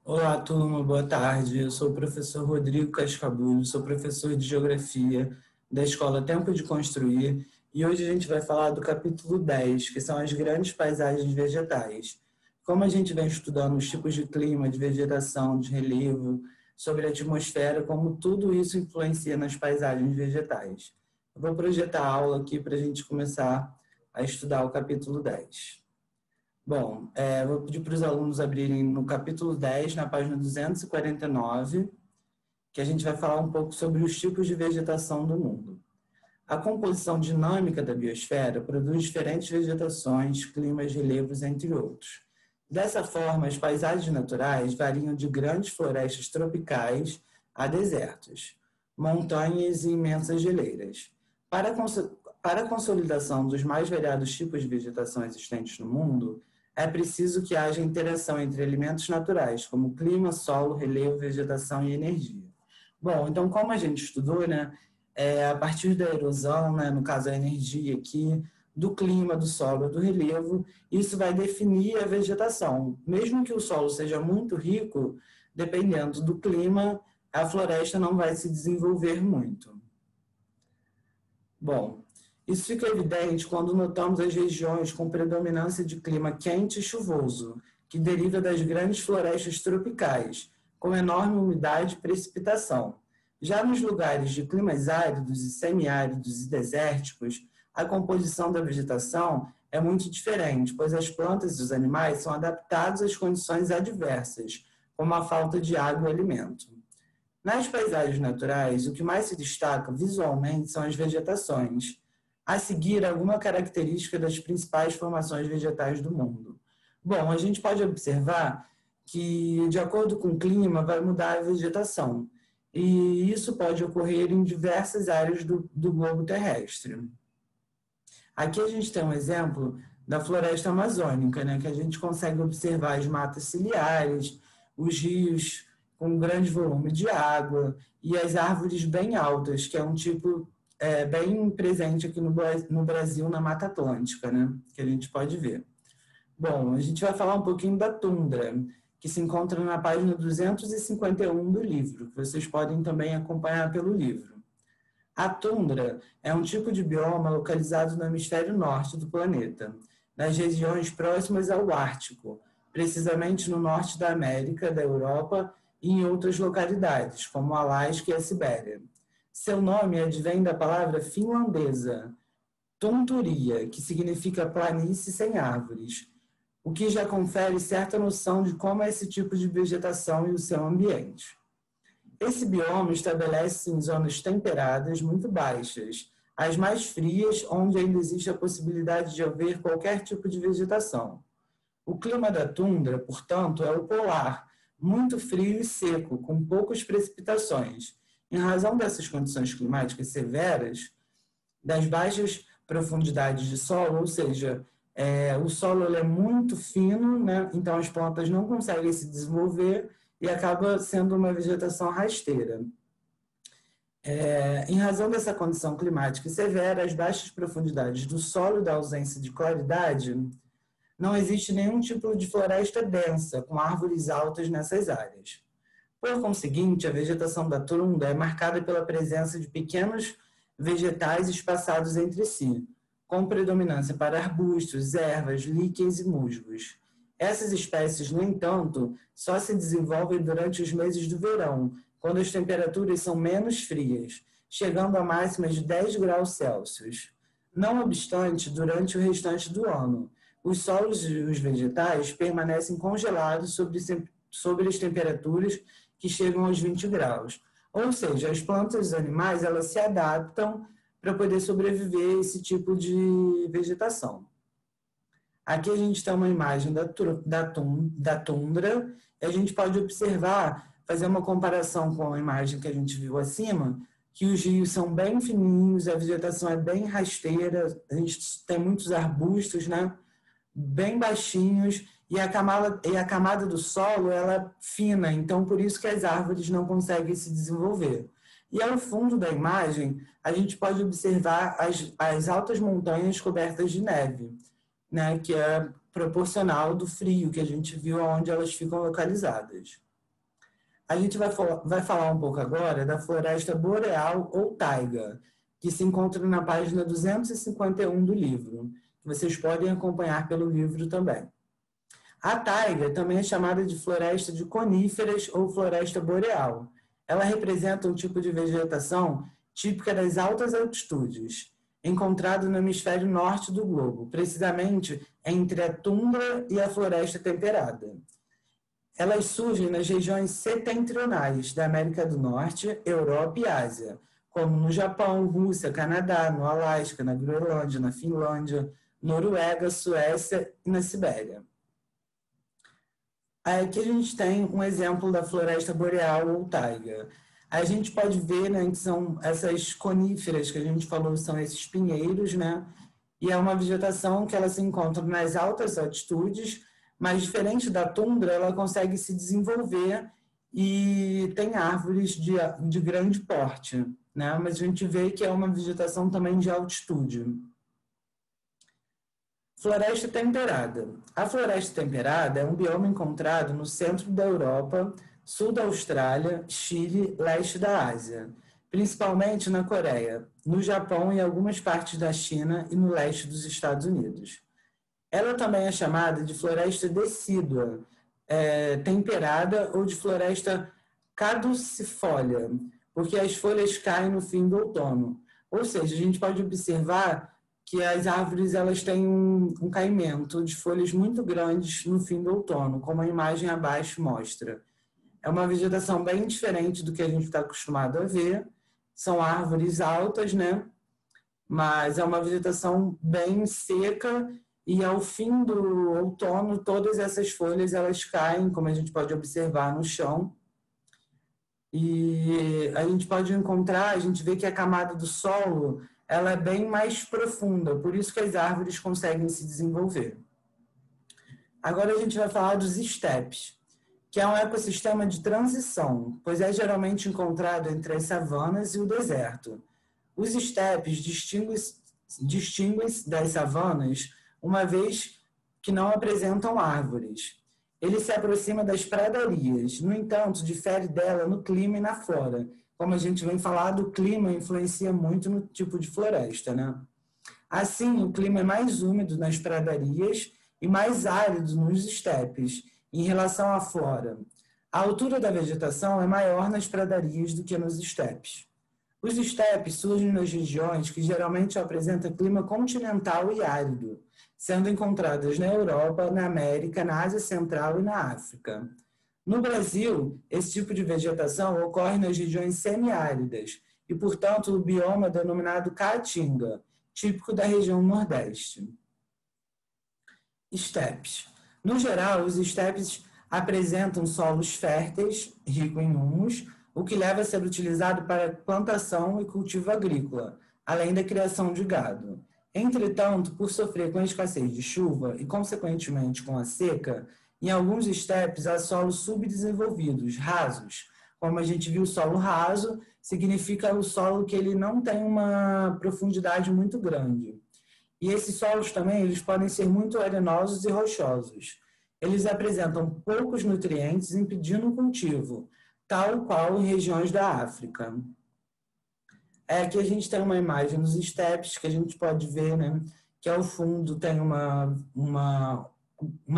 Olá, turma, boa tarde. Eu sou o professor Rodrigo Cascabulho, sou professor de Geografia da Escola Tempo de Construir e hoje a gente vai falar do capítulo 10, que são as grandes paisagens vegetais. Como a gente vem estudando os tipos de clima, de vegetação, de relevo, sobre a atmosfera, como tudo isso influencia nas paisagens vegetais. Eu vou projetar a aula aqui para a gente começar a estudar o capítulo 10. Bom, vou pedir para os alunos abrirem no capítulo 10, na página 249, que a gente vai falar um pouco sobre os tipos de vegetação do mundo. A composição dinâmica da biosfera produz diferentes vegetações, climas, relevos, entre outros. Dessa forma, as paisagens naturais variam de grandes florestas tropicais a desertos, montanhas e imensas geleiras. Para a consolidação dos mais variados tipos de vegetação existentes no mundo, é preciso que haja interação entre elementos naturais, como clima, solo, relevo, vegetação e energia. Bom, então, como a gente estudou, né, a partir da erosão, né, no caso a energia aqui, do clima, do solo, do relevo, isso vai definir a vegetação. Mesmo que o solo seja muito rico, dependendo do clima, a floresta não vai se desenvolver muito. Bom, isso fica evidente quando notamos as regiões com predominância de clima quente e chuvoso, que deriva das grandes florestas tropicais, com enorme umidade e precipitação. Já nos lugares de climas áridos e semiáridos e desérticos, a composição da vegetação é muito diferente, pois as plantas e os animais são adaptados às condições adversas, como a falta de água e alimento. Nas paisagens naturais, o que mais se destaca visualmente são as vegetações. A seguir, alguma característica das principais formações vegetais do mundo. Bom, a gente pode observar que, de acordo com o clima, vai mudar a vegetação. E isso pode ocorrer em diversas áreas do globo terrestre. Aqui a gente tem um exemplo da floresta amazônica, né, que a gente consegue observar as matas ciliares, os rios com grande volume de água e as árvores bem altas, que é um tipo bem presente aqui no Brasil, na Mata Atlântica, né, que a gente pode ver. Bom, a gente vai falar um pouquinho da tundra, que se encontra na página 251 do livro, que vocês podem também acompanhar pelo livro. A tundra é um tipo de bioma localizado no hemisfério norte do planeta, nas regiões próximas ao Ártico, precisamente no norte da América, da Europa e em outras localidades, como Alasca e a Sibéria. Seu nome advém da palavra finlandesa, tonturia, que significa planície sem árvores, o que já confere certa noção de como é esse tipo de vegetação e o seu ambiente. Esse bioma estabelece-se em zonas temperadas muito baixas, as mais frias, onde ainda existe a possibilidade de haver qualquer tipo de vegetação. O clima da tundra, portanto, é o polar, muito frio e seco, com poucas precipitações. Em razão dessas condições climáticas severas, das baixas profundidades de solo, ou seja, o solo é muito fino, né? Então as plantas não conseguem se desenvolver e acaba sendo uma vegetação rasteira. Em razão dessa condição climática severa, as baixas profundidades do solo e da ausência de claridade, não existe nenhum tipo de floresta densa, com árvores altas nessas áreas. Por conseguinte, a vegetação da tundra é marcada pela presença de pequenos vegetais espaçados entre si, com predominância para arbustos, ervas, líquens e musgos. Essas espécies, no entanto, só se desenvolvem durante os meses do verão, quando as temperaturas são menos frias, chegando a máximas de 10 graus Celsius. Não obstante, durante o restante do ano, os solos e os vegetais permanecem congelados sobre as temperaturas que chegam aos 20 graus. Ou seja, as plantas e os animais elas se adaptam para poder sobreviver a esse tipo de vegetação. Aqui a gente tem uma imagem da tundra e a gente pode observar, fazer uma comparação com a imagem que a gente viu acima, que os rios são bem fininhos, a vegetação é bem rasteira, a gente tem muitos arbustos, né, bem baixinhos, e a camada do solo ela é fina, então por isso que as árvores não conseguem se desenvolver. E ao fundo da imagem, a gente pode observar as altas montanhas cobertas de neve, né, que é proporcional do frio que a gente viu onde elas ficam localizadas. A gente vai falar um pouco agora da floresta boreal ou taiga, que se encontra na página 251 do livro, que vocês podem acompanhar pelo livro também. A taiga também é chamada de floresta de coníferas ou floresta boreal. Ela representa um tipo de vegetação típica das altas altitudes, encontrado no hemisfério norte do globo, precisamente entre a tundra e a floresta temperada. Elas surgem nas regiões setentrionais da América do Norte, Europa e Ásia, como no Japão, Rússia, Canadá, no Alasca, na Groenlândia, na Finlândia, Noruega, Suécia e na Sibéria. Aqui a gente tem um exemplo da floresta boreal ou taiga. A gente pode ver, né, que são essas coníferas que a gente falou, são esses pinheiros, né? E é uma vegetação que ela se encontra nas altas altitudes, mas diferente da tundra, ela consegue se desenvolver e tem árvores de grande porte, né? Mas a gente vê que é uma vegetação também de altitude. Floresta temperada. A floresta temperada é um bioma encontrado no centro da Europa, sul da Austrália, Chile, leste da Ásia, principalmente na Coreia, no Japão e algumas partes da China e no leste dos Estados Unidos. Ela também é chamada de floresta decídua, temperada ou de floresta caducifólia, porque as folhas caem no fim do outono. Ou seja, a gente pode observar que as árvores elas têm um caimento de folhas muito grandes no fim do outono, como a imagem abaixo mostra. É uma vegetação bem diferente do que a gente está acostumado a ver. São árvores altas, né? Mas é uma vegetação bem seca e ao fim do outono todas essas folhas elas caem, como a gente pode observar no chão. E a gente pode encontrar, a gente vê que a camada do solo ela é bem mais profunda, por isso que as árvores conseguem se desenvolver. Agora a gente vai falar dos estepes, que é um ecossistema de transição, pois é geralmente encontrado entre as savanas e o deserto. Os estepes distinguem-se das savanas, uma vez que não apresentam árvores. Ele se aproxima das pradarias, no entanto, difere dela no clima e na flora. Como a gente vem falando, o clima influencia muito no tipo de floresta, né? Assim, o clima é mais úmido nas pradarias e mais árido nos estepes, em relação à flora. A altura da vegetação é maior nas pradarias do que nos estepes. Os estepes surgem nas regiões que geralmente apresentam clima continental e árido, sendo encontradas na Europa, na América, na Ásia Central e na África. No Brasil, esse tipo de vegetação ocorre nas regiões semiáridas e, portanto, o bioma é denominado caatinga, típico da região Nordeste. Estepes. No geral, os estepes apresentam solos férteis, ricos em humus, o que leva a ser utilizado para plantação e cultivo agrícola, além da criação de gado. Entretanto, por sofrer com a escassez de chuva e, consequentemente, com a seca, em alguns estepes há solos subdesenvolvidos, rasos. Como a gente viu, o solo raso significa o solo que ele não tem uma profundidade muito grande. E esses solos também eles podem ser muito arenosos e rochosos. Eles apresentam poucos nutrientes, impedindo o cultivo, tal qual em regiões da África. Aqui a gente tem uma imagem dos estepes que a gente pode ver, né, que ao fundo tem uma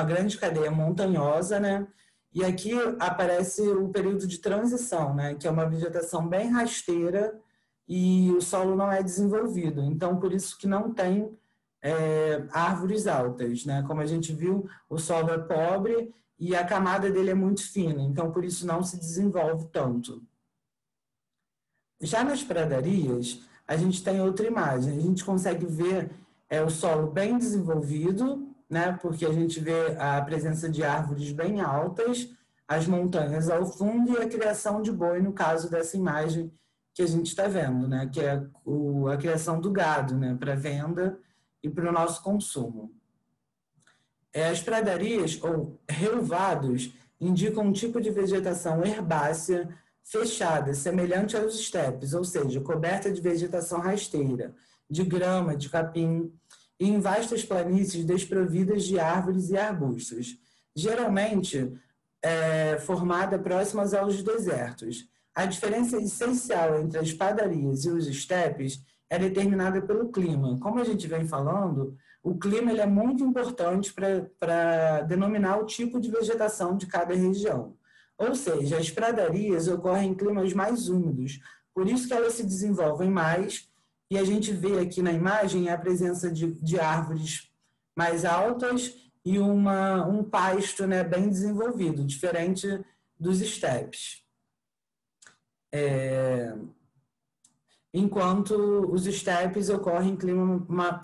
grande cadeia montanhosa, né, e aqui aparece o período de transição, né, que é uma vegetação bem rasteira e o solo não é desenvolvido. Então, por isso que não tem árvores altas, né? Como a gente viu, o solo é pobre e a camada dele é muito fina, então por isso não se desenvolve tanto. Já nas pradarias, a gente tem outra imagem, a gente consegue ver o solo bem desenvolvido, né? Porque a gente vê a presença de árvores bem altas, as montanhas ao fundo e a criação de boi, no caso dessa imagem que a gente está vendo, né? Que é a criação do gado, né? Para venda e para o nosso consumo. As pradarias, ou relvados, indicam um tipo de vegetação herbácea fechada, semelhante aos estepes, ou seja, coberta de vegetação rasteira, de grama, de capim, e em vastas planícies desprovidas de árvores e arbustos. Geralmente, formada próximas aos desertos. A diferença essencial entre as padarias e os estepes é determinada pelo clima. Como a gente vem falando, o clima ele é muito importante para denominar o tipo de vegetação de cada região. Ou seja, as pradarias ocorrem em climas mais úmidos, por isso que elas se desenvolvem mais, e a gente vê aqui na imagem a presença de árvores mais altas e um pasto, né, bem desenvolvido, diferente dos estepes. Enquanto os estepes ocorrem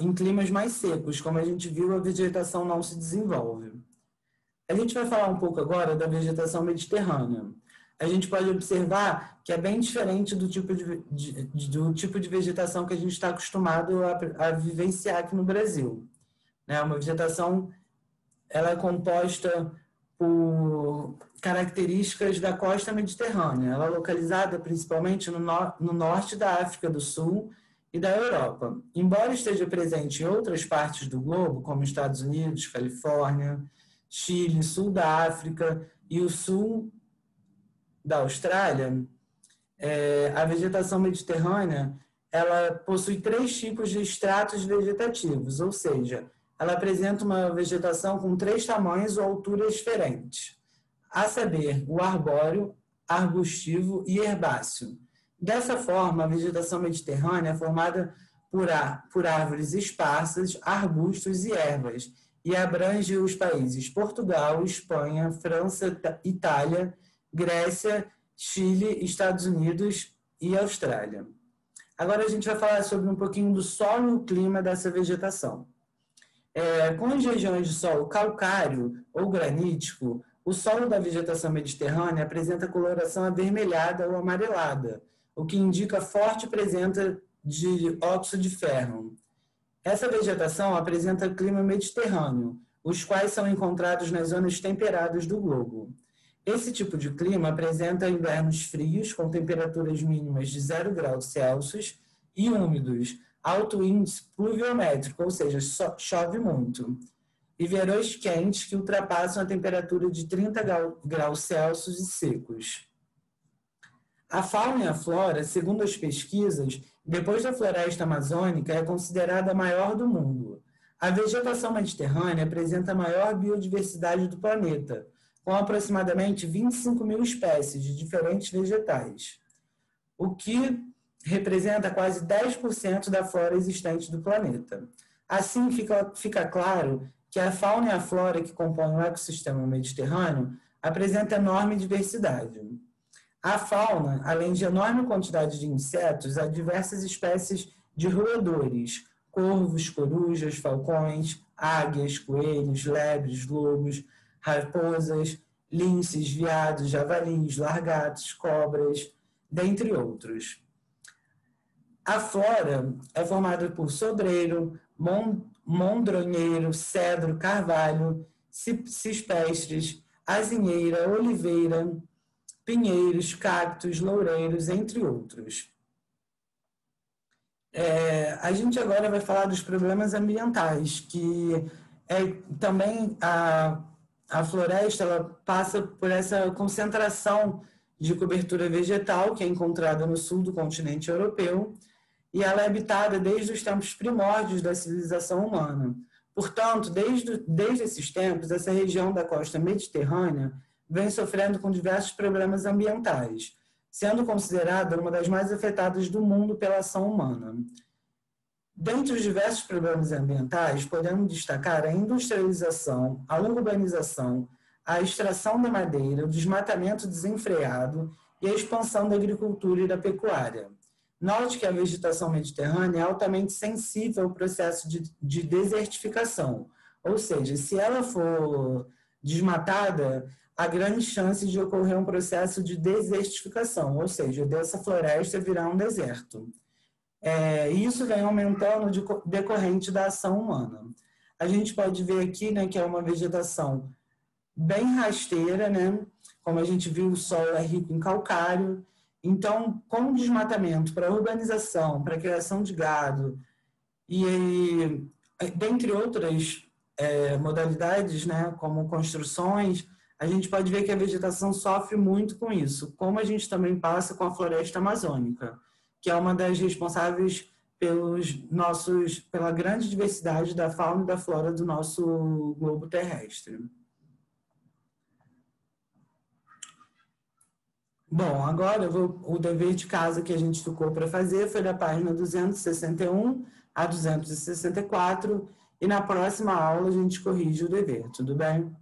em climas mais secos, como a gente viu, a vegetação não se desenvolve. A gente vai falar um pouco agora da vegetação mediterrânea. A gente pode observar que é bem diferente do tipo de vegetação que a gente está acostumado a vivenciar aqui no Brasil. Uma vegetação ela é composta por características da costa mediterrânea. Ela é localizada principalmente no norte da África do Sul e da Europa. Embora esteja presente em outras partes do globo, como Estados Unidos, Califórnia, Chile, sul da África e o sul da Austrália, a vegetação mediterrânea ela possui 3 tipos de estratos vegetativos, ou seja, ela apresenta uma vegetação com 3 tamanhos ou alturas diferentes, a saber, o arbóreo, arbustivo e herbáceo. Dessa forma, a vegetação mediterrânea é formada por árvores esparsas, arbustos e ervas, e abrange os países Portugal, Espanha, França, Itália, Grécia, Chile, Estados Unidos e Austrália. Agora a gente vai falar sobre um pouquinho do solo e o clima dessa vegetação. Com as regiões de solo calcário ou granítico, o solo da vegetação mediterrânea apresenta coloração avermelhada ou amarelada, o que indica forte presença de óxido de ferro. Essa vegetação apresenta clima mediterrâneo, os quais são encontrados nas zonas temperadas do globo. Esse tipo de clima apresenta invernos frios, com temperaturas mínimas de 0 graus Celsius, e úmidos, alto índice pluviométrico, ou seja, chove muito, e verões quentes que ultrapassam a temperatura de 30 graus Celsius e secos. A fauna e a flora, segundo as pesquisas, depois da floresta amazônica, é considerada a maior do mundo. A vegetação mediterrânea apresenta a maior biodiversidade do planeta, com aproximadamente 25 mil espécies de diferentes vegetais, o que representa quase 10% da flora existente do planeta. Assim, fica claro que a fauna e a flora que compõem o ecossistema mediterrâneo apresentam enorme diversidade. A fauna, além de enorme quantidade de insetos, há diversas espécies de roedores, corvos, corujas, falcões, águias, coelhos, lebres, lobos, raposas, linces, veados, javalis, largatos, cobras, dentre outros. A flora é formada por sobreiro, mondronheiro, cedro, carvalho, cispestres, azinheira, oliveira, pinheiros, cactos, loureiros, entre outros. A gente agora vai falar dos problemas ambientais, que também a floresta ela passa por essa concentração de cobertura vegetal, que é encontrada no sul do continente europeu, e ela é habitada desde os tempos primórdios da civilização humana. Portanto, desde esses tempos, essa região da costa mediterrânea vem sofrendo com diversos problemas ambientais, sendo considerada uma das mais afetadas do mundo pela ação humana. Dentre os diversos problemas ambientais, podemos destacar a industrialização, a urbanização, a extração da madeira, o desmatamento desenfreado e a expansão da agricultura e da pecuária. Note que a vegetação mediterrânea é altamente sensível ao processo de desertificação, ou seja, se ela for desmatada, há grande chance de ocorrer um processo de desertificação, ou seja, dessa floresta virar um deserto. E isso vem aumentando decorrente da ação humana. A gente pode ver aqui, né, que é uma vegetação bem rasteira, né? Como a gente viu, o solo é rico em calcário. Então, com o desmatamento para a urbanização, para a criação de gado dentre outras modalidades, né, como construções, a gente pode ver que a vegetação sofre muito com isso, como a gente também passa com a floresta amazônica, que é uma das responsáveis pela grande diversidade da fauna e da flora do nosso globo terrestre. Bom, agora o dever de casa que a gente ficou para fazer foi da página 261 a 264, e na próxima aula a gente corrige o dever, tudo bem?